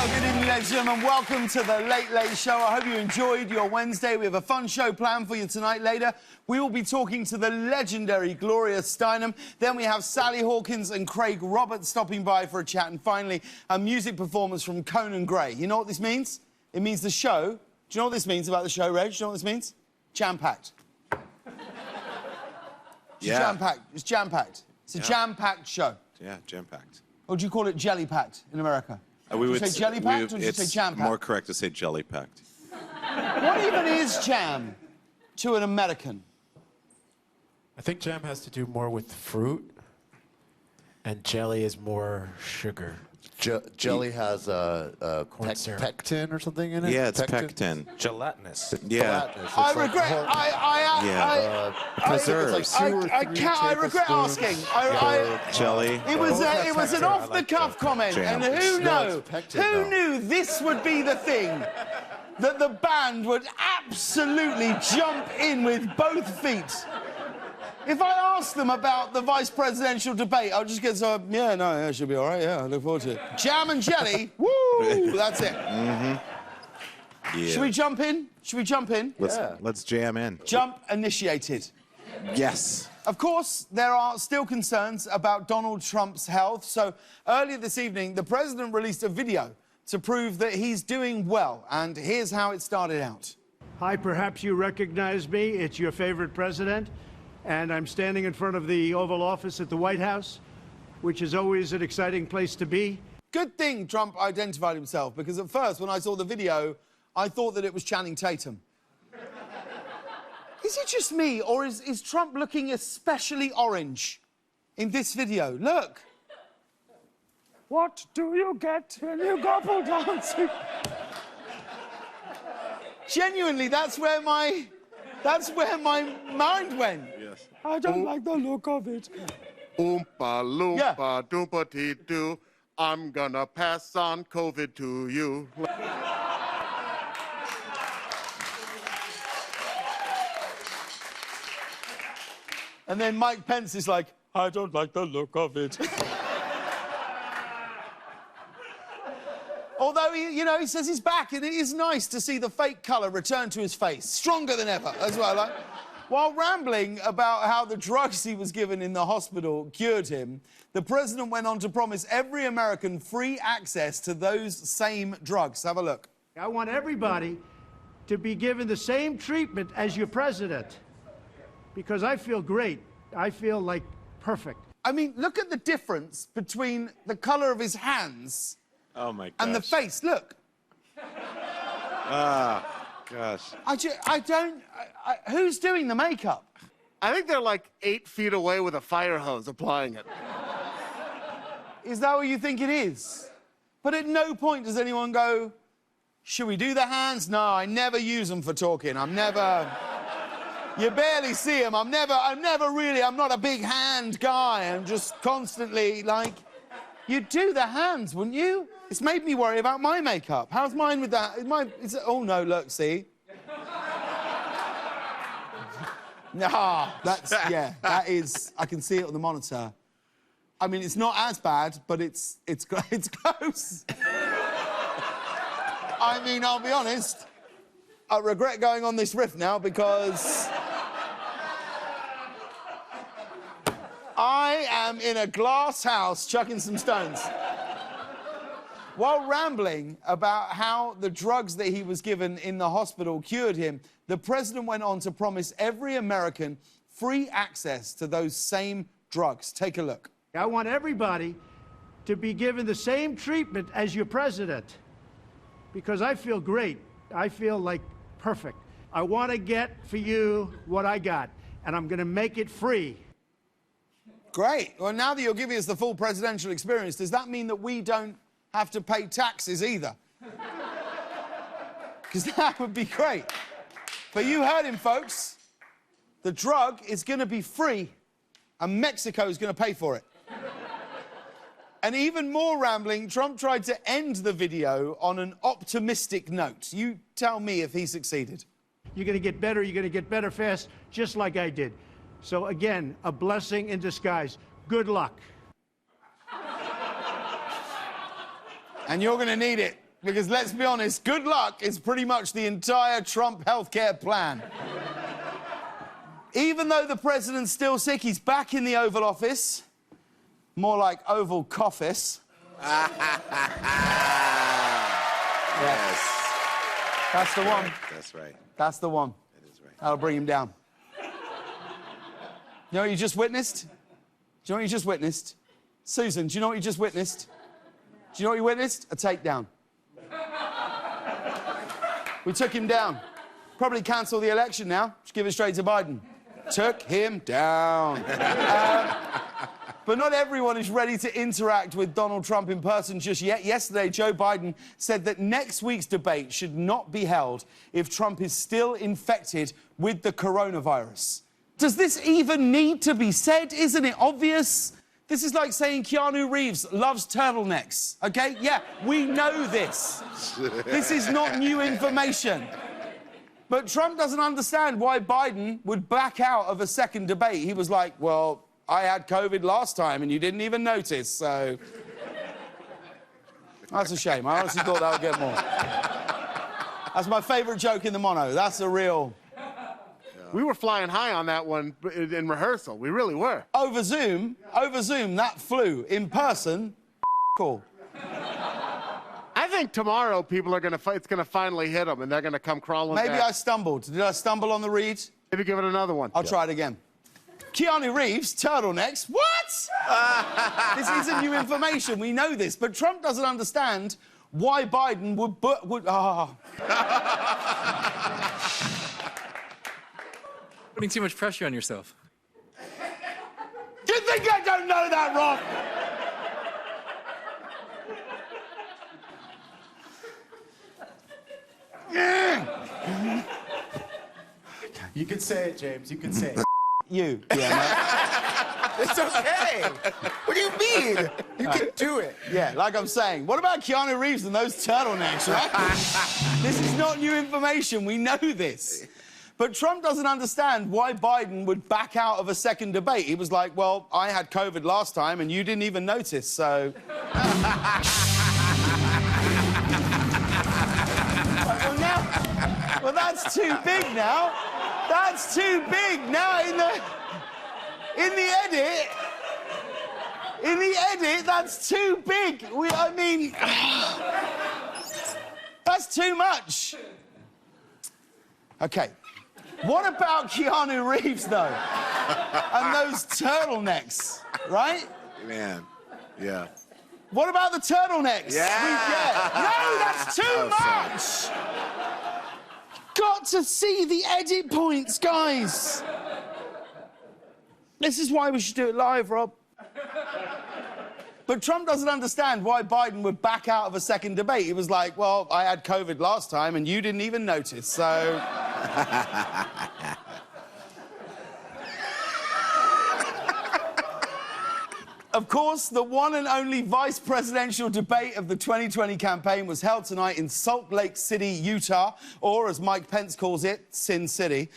Good evening, ladies and gentlemen. Welcome to the Late Late Show. I hope you enjoyed your Wednesday. We have a fun show planned for you tonight. Later, we will be talking to the legendary Gloria Steinem. Then we have Sally Hawkins and Craig Roberts stopping by for a chat. And finally, a music performance from Conan Gray. You know what this means? It means the show. Do you know what this means about the show, Reg? Do you know what this means? Jam-packed. Yeah. Jam-packed. It's jam-packed. It's a jam-packed show. Yeah, jam-packed. Or do you call it jelly-packed in America? We would say jelly-packed or do you say jam-packed? It's more correct to say jelly-packed. What even is jam to an American? I think jam has to do more with fruit, and jelly is more sugar. Jelly has pectin or something in it? Yeah, it's pectin. Gelatinous. Yeah. I regret. Preserves. I regret asking. Jelly. It was an off-the-cuff comment, jam. and who though. knew this would be the thing that the band would absolutely jump in with both feet. If I ask them about the vice presidential debate, I'll just get so, yeah, it should be all right, yeah, I look forward to it. Jam and jelly, woo, that's it. Yeah. Should we jump in? Should we jump in? Let's jam in. Jump initiated. Yes. Of course, there are still concerns about Donald Trump's health, so earlier this evening, the president released a video to prove that he's doing well, and here's how it started out. Hi, perhaps you recognize me. It's your favorite president. And I'm standing in front of the Oval Office at the White House, which is always an exciting place to be. Good thing Trump identified himself, because at first, when I saw the video, I thought that it was Channing Tatum. Is it just me, or is Trump looking especially orange in this video? Look. What do you get when you gobble dancing? Genuinely, that's where my mind went. Yes. I don't like the look of it. Oompa loompa doompa dee doo. I'm gonna pass on COVID to you. And then Mike Pence is like, I don't like the look of it. Although, he says he's back, and it is nice to see the fake colour return to his face. Stronger than ever, as well. Like, while rambling about how the drugs he was given in the hospital cured him, the president went on to promise every American free access to those same drugs. Have a look. I want everybody to be given the same treatment as your president, because I feel great. I feel like perfect. I mean, look at the difference between the colour of his hands Oh, my gosh. and the face. Look. Gosh. Who's doing the makeup? I think they're like 8 feet away with a fire hose applying it. Is that what you think it is? But at no point does anyone go, should we do the hands? No, I never use them for talking. You barely see them. I'm not a big hand guy. I'm just constantly like, you'd do the hands, wouldn't you? It's made me worry about my makeup. How's mine with that? Oh, no, look, see? Nah, that is, I can see it on the monitor. I mean, it's not as bad, but it's close. I mean, I'll be honest, I regret going on this riff now because I am in a glass house chucking some stones. While rambling about how the drugs that he was given in the hospital cured him, the president went on to promise every American free access to those same drugs. Take a look. I want everybody to be given the same treatment as your president, because I feel great. I feel like perfect. I want to get for you what I got, and I'm going to make it free. Great. Well, now that you're giving us the full presidential experience, does that mean that we don't have to pay taxes either? Because that would be great. But you heard him, folks. The drug is going to be free, and Mexico is going to pay for it. And even more rambling, Trump tried to end the video on an optimistic note. You tell me if he succeeded. You're going to get better fast, just like I did. So again, a blessing in disguise. Good luck. And you're going to need it. Because let's be honest, good luck is pretty much the entire Trump healthcare plan. Even though the president's still sick, he's back in the Oval Office. More like Oval Coffice. Yes. That's the one. That's right. That's the one. That is right. That'll bring him down. You know what you just witnessed? Do you know what you just witnessed? Susan, do you know what you just witnessed? Do you know what you witnessed? A takedown. We took him down. Probably cancel the election now. Just give it straight to Biden. Took him down. But not everyone is ready to interact with Donald Trump in person just yet. Yesterday, Joe Biden said that next week's debate should not be held if Trump is still infected with the coronavirus. Does this even need to be said? Isn't it obvious? This is like saying Keanu Reeves loves turtlenecks, okay? Yeah, we know this. This is not new information. But Trump doesn't understand why Biden would back out of a second debate. He was like, well, I had COVID last time and you didn't even notice, so... That's a shame. I honestly thought that would get more. That's my favourite joke in the mono. That's a real... We were flying high on that one in rehearsal. We really were. Over Zoom, that flew. In person, cool. I think tomorrow people are it's gonna finally hit them and they're gonna come crawling Maybe back. I stumbled. Did I stumble on the read? Maybe give it another one. I'll try it again. Keanu Reeves, turtlenecks. What? This isn't new information. We know this. But Trump doesn't understand why Biden would Putting too much pressure on yourself. Do you think I don't know that, Rob? You can say it, James. You can say it. You. Yeah, It's okay. What do you mean? You can do it. mate. Yeah, like I'm saying. What about Keanu Reeves and those turtlenecks, right? This is not new information. We know this. But Trump doesn't understand why Biden would back out of a second debate. He was like, well, I had COVID last time and you didn't even notice, so... Well, that's too big now. That's too big now in the edit, that's too big. That's too much. Okay. What about Keanu Reeves, though? And those turtlenecks, right? Man, yeah. What about the turtlenecks? Yeah. No, that's too much. Got to see the edit points, guys. This is why we should do it live, Rob. But Trump doesn't understand why Biden would back out of a second debate. He was like, well, I had COVID last time and you didn't even notice, so... Of course, the one and only vice presidential debate of the 2020 campaign was held tonight in Salt Lake City, Utah, or as Mike Pence calls it, Sin City.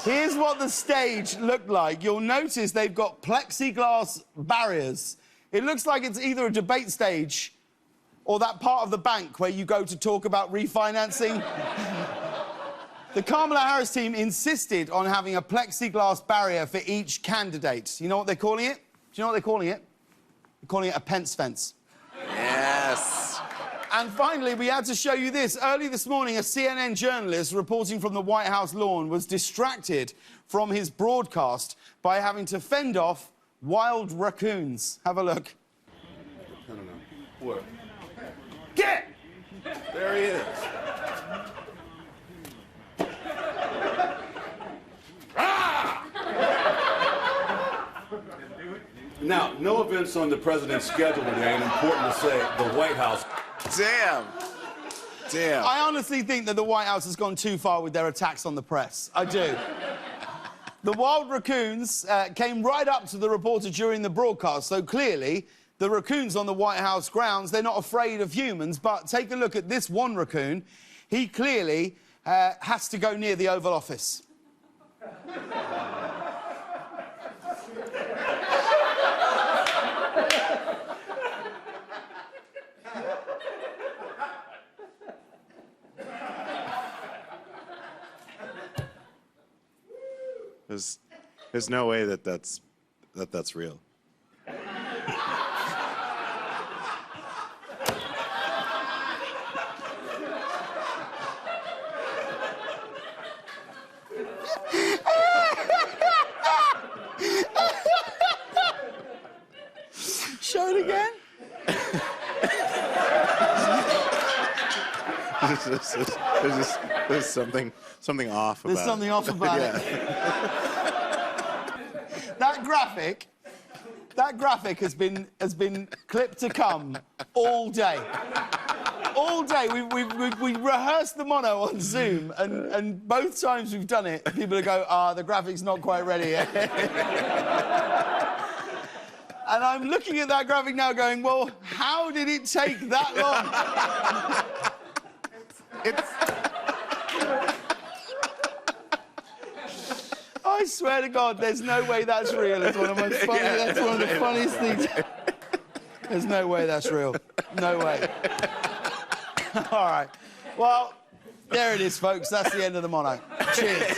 Here's what the stage looked like. You'll notice they've got plexiglass barriers. It looks like it's either a debate stage or that part of the bank where you go to talk about refinancing. The Kamala Harris team insisted on having a plexiglass barrier for each candidate. You know what they're calling it? Do you know what they're calling it? They're calling it a Pence fence. Yes. And finally, we had to show you this. Early this morning, a CNN journalist reporting from the White House lawn was distracted from his broadcast by having to fend off wild raccoons. Have a look. No. What? Get! There he is. Now, no events on the president's schedule today, and important to say, the White House. Damn. I honestly think that the White House has gone too far with their attacks on the press. I do. The wild raccoons came right up to the reporter during the broadcast, so clearly the raccoons on the White House grounds, they're not afraid of humans, but take a look at this one raccoon. He clearly has to go near the Oval Office. There's no way that that's real. Show it again. There's something off about it. There's something off about it. That graphic has been clipped to come all day. All day. We rehearsed the mono on Zoom, and both times we've done it, people go, the graphic's not quite ready yet. And I'm looking at that graphic now going, well, how did it take that long? I swear to God, there's no way that's real. It's one of my that's one of the funniest things. There's no way that's real. No way. All right. Well, there it is, folks. That's the end of the mono. Cheers.